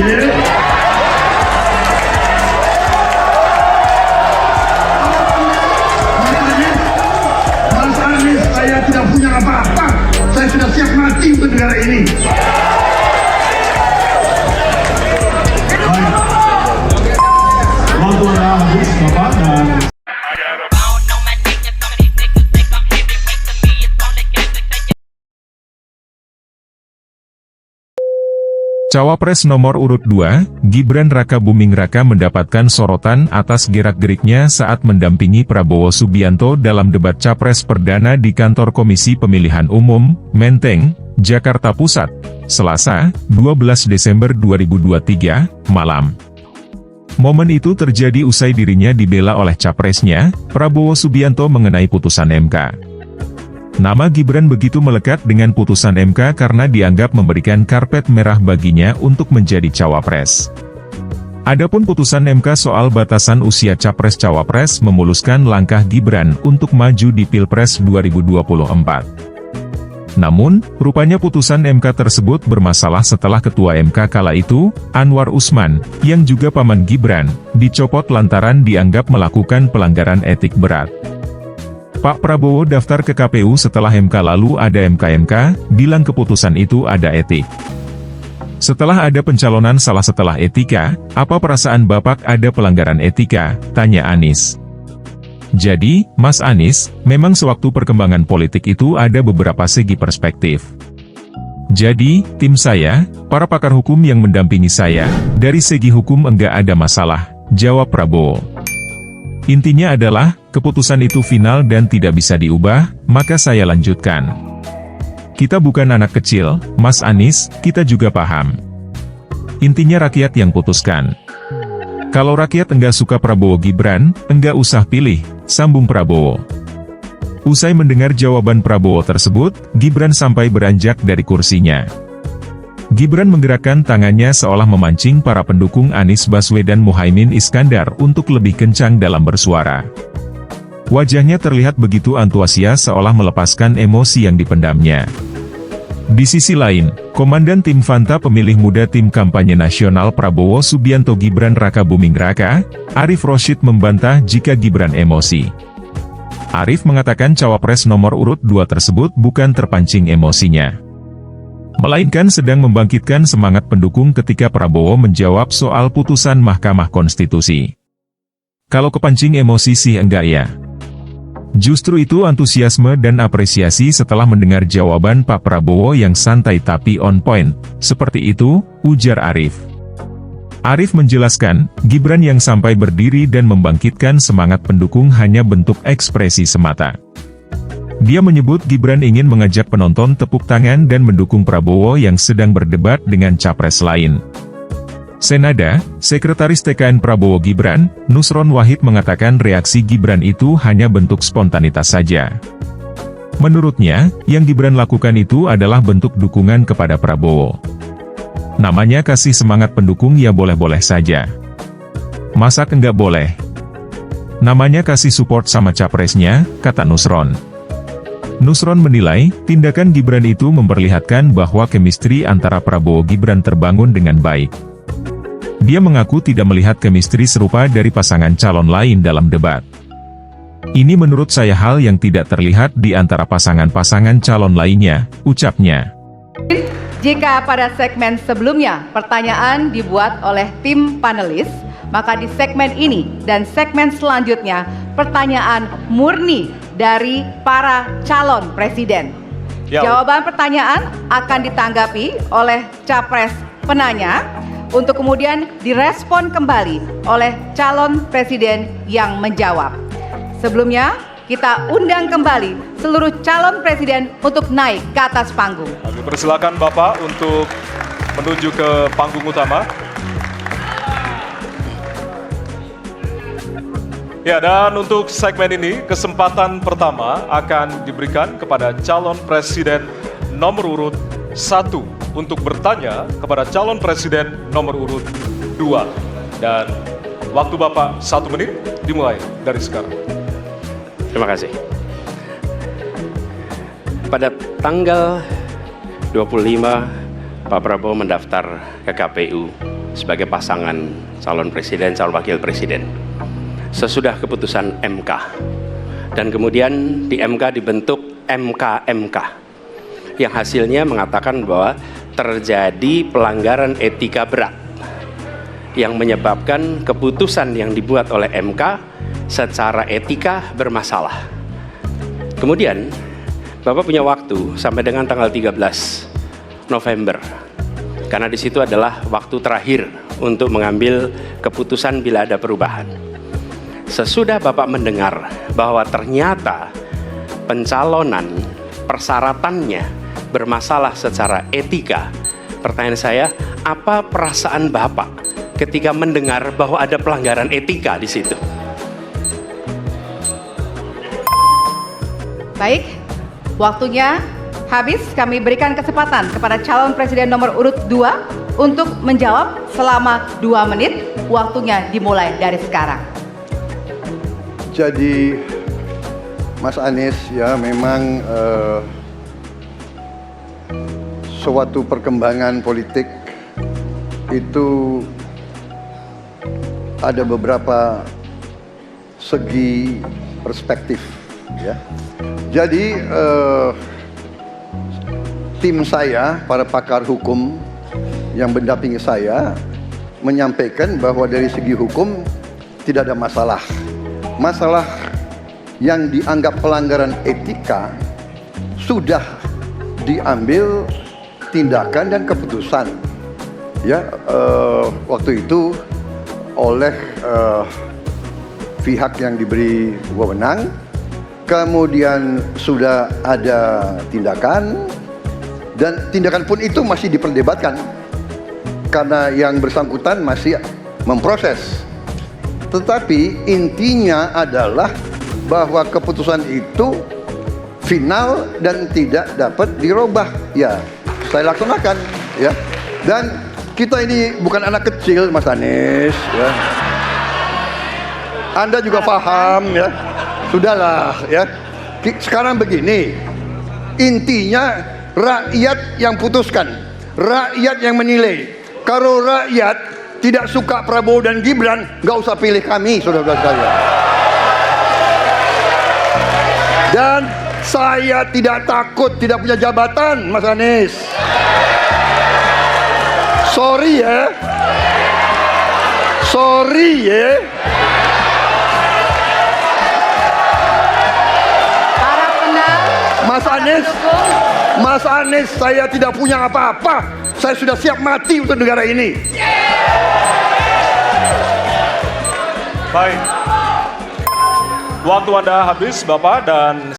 Mas Anies, saya tidak punya apa-apa. Saya sudah siap mati untuk negara ini. Waktu anda habis, Bapak, dan Cawapres nomor urut 2, Gibran Raka Buming Raka mendapatkan sorotan atas gerak-geriknya saat mendampingi Prabowo Subianto dalam debat Capres Perdana di kantor Komisi Pemilihan Umum, Menteng, Jakarta Pusat, Selasa, 12 Desember 2023, malam. Momen itu terjadi usai dirinya dibela oleh capresnya, Prabowo Subianto mengenai putusan MK. Nama Gibran begitu melekat dengan putusan MK karena dianggap memberikan karpet merah baginya untuk menjadi cawapres. Adapun putusan MK soal batasan usia capres-cawapres memuluskan langkah Gibran untuk maju di Pilpres 2024. Namun, rupanya putusan MK tersebut bermasalah setelah Ketua MK kala itu, Anwar Usman, yang juga paman Gibran, dicopot lantaran dianggap melakukan pelanggaran etik berat. Pak Prabowo daftar ke KPU setelah MK lalu ada MK bilang keputusan itu ada etik. Setelah ada pencalonan salah setelah etika, apa perasaan Bapak ada pelanggaran etika? Tanya Anies. Jadi, Mas Anies, memang sewaktu perkembangan politik itu ada beberapa segi perspektif. Jadi, tim saya, para pakar hukum yang mendampingi saya, dari segi hukum enggak ada masalah, jawab Prabowo. Intinya adalah, keputusan itu final dan tidak bisa diubah, maka saya lanjutkan. Kita bukan anak kecil, Mas Anies, kita juga paham. Intinya rakyat yang putuskan. Kalau rakyat enggak suka Prabowo Gibran, enggak usah pilih, sambung Prabowo. Usai mendengar jawaban Prabowo tersebut, Gibran sampai beranjak dari kursinya. Gibran menggerakkan tangannya seolah memancing para pendukung Anies Baswedan Muhaimin Iskandar untuk lebih kencang dalam bersuara. Wajahnya terlihat begitu antusias seolah melepaskan emosi yang dipendamnya. Di sisi lain, Komandan Tim Fanta Pemilih Muda Tim Kampanye Nasional Prabowo Subianto Gibran Raka Buming Raka, Arief Rosyid membantah jika Gibran emosi. Arief mengatakan cawapres nomor urut 2 tersebut bukan terpancing emosinya, melainkan sedang membangkitkan semangat pendukung ketika Prabowo menjawab soal putusan Mahkamah Konstitusi. Kalau kepancing emosi sih enggak ya. Justru itu antusiasme dan apresiasi setelah mendengar jawaban Pak Prabowo yang santai tapi on point, seperti itu, ujar Arief. Arief menjelaskan, Gibran yang sampai berdiri dan membangkitkan semangat pendukung hanya bentuk ekspresi semata. Dia menyebut Gibran ingin mengajak penonton tepuk tangan dan mendukung Prabowo yang sedang berdebat dengan capres lain. Senada, Sekretaris TKN Prabowo Gibran, Nusron Wahid mengatakan reaksi Gibran itu hanya bentuk spontanitas saja. Menurutnya, yang Gibran lakukan itu adalah bentuk dukungan kepada Prabowo. Namanya kasih semangat pendukung ya boleh-boleh saja. Masa enggak boleh? Namanya kasih support sama capresnya, kata Nusron. Nusron menilai, tindakan Gibran itu memperlihatkan bahwa chemistry antara Prabowo-Gibran terbangun dengan baik. Dia mengaku tidak melihat chemistry serupa dari pasangan calon lain dalam debat. Ini menurut saya hal yang tidak terlihat di antara pasangan-pasangan calon lainnya, ucapnya. Jika pada segmen sebelumnya pertanyaan dibuat oleh tim panelis, maka di segmen ini dan segmen selanjutnya pertanyaan murni dari para calon presiden. Jawaban pertanyaan akan ditanggapi oleh capres penanya untuk kemudian direspon kembali oleh calon presiden yang menjawab. Sebelumnya, kita undang kembali seluruh calon presiden untuk naik ke atas panggung. Kami persilakan Bapak untuk menuju ke panggung utama. Ya, dan untuk segmen ini, kesempatan pertama akan diberikan kepada calon presiden nomor urut 1 untuk bertanya kepada calon presiden nomor urut 2. Dan waktu Bapak 1 menit dimulai dari sekarang. Terima kasih. Pada tanggal 25, Pak Prabowo mendaftar ke KPU. sebagai pasangan calon presiden, calon wakil presiden. Sesudah keputusan MK. Dan kemudian di MK dibentuk MK yang hasilnya mengatakan bahwa terjadi pelanggaran etika berat yang menyebabkan keputusan yang dibuat oleh MK secara etika bermasalah. Kemudian Bapak punya waktu sampai dengan tanggal 13 November, karena di situ adalah waktu terakhir untuk mengambil keputusan bila ada perubahan. Sesudah Bapak mendengar bahwa ternyata pencalonan persyaratannya bermasalah secara etika, pertanyaan saya, apa perasaan Bapak ketika mendengar bahwa ada pelanggaran etika di situ? Baik, waktunya habis. Kami berikan kesempatan kepada calon presiden nomor urut 2 untuk menjawab selama 2 menit. Waktunya dimulai dari sekarang. Jadi Mas Anies, ya memang suatu perkembangan politik itu ada beberapa segi perspektif, ya. Jadi tim saya, para pakar hukum yang mendampingi saya menyampaikan bahwa dari segi hukum tidak ada masalah. Masalah yang dianggap pelanggaran etika sudah diambil tindakan dan keputusan, ya, waktu itu oleh pihak yang diberi wewenang. Kemudian sudah ada tindakan, dan tindakan pun itu masih diperdebatkan karena yang bersangkutan masih memproses. Tetapi intinya adalah bahwa keputusan itu final dan tidak dapat dirubah. Ya, saya laksanakan, ya. Dan kita ini bukan anak kecil, Mas Anies, ya. Anda juga paham, ya. Sudahlah, ya. Sekarang begini, intinya rakyat yang putuskan, rakyat yang menilai. Kalau rakyat tidak suka Prabowo dan Gibran, nggak usah pilih kami, saudara-saudara sekalian. Dan saya tidak takut tidak punya jabatan, Mas Anies. Sorry ya. Sorry ya. Para penang, Mas Anies, saya tidak punya apa-apa. Saya sudah siap mati untuk negara ini. Baik. Waktu Anda habis, Bapak, dan